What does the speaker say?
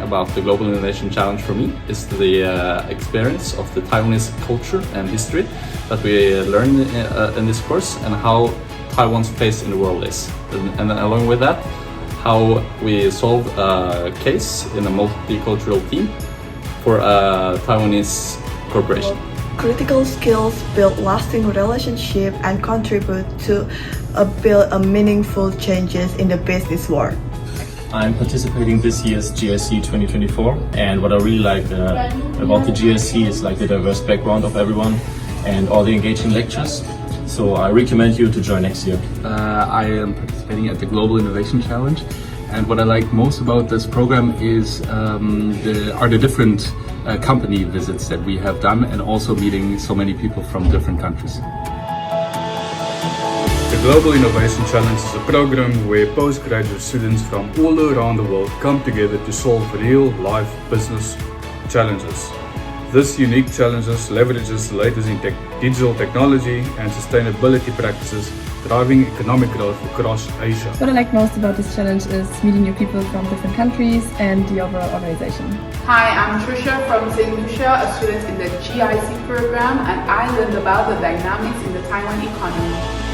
about the Global Innovation Challenge for me is the experience of the Taiwanese culture and history that we learned in this course, and how Taiwan's place in the world is. And along with that, how we solve a case in a multicultural team for a Taiwanese corporation. Critical skills build lasting relationship and contribute to build a meaningful changes in the business world. I'm participating this year's GIC 2024, and what I really like about the GIC is like the diverse background of everyone and all the engaging lectures. So I recommend you to join next year. I am participating at the Global Innovation Challenge, and what I like most about this program is the different company visits that we have done, and also meeting so many people from different countries. The Global Innovation Challenge is a program where postgraduate students from all around the world come together to solve real-life business challenges. This unique challenges leverages the latest in digital technology and sustainability practices, driving economic growth across Asia. What I like most about this challenge is meeting new people from different countries and the overall organization. Hi, I'm Trisha from St. Lucia, a student in the GIC program, and I learned about the dynamics in the Taiwan economy.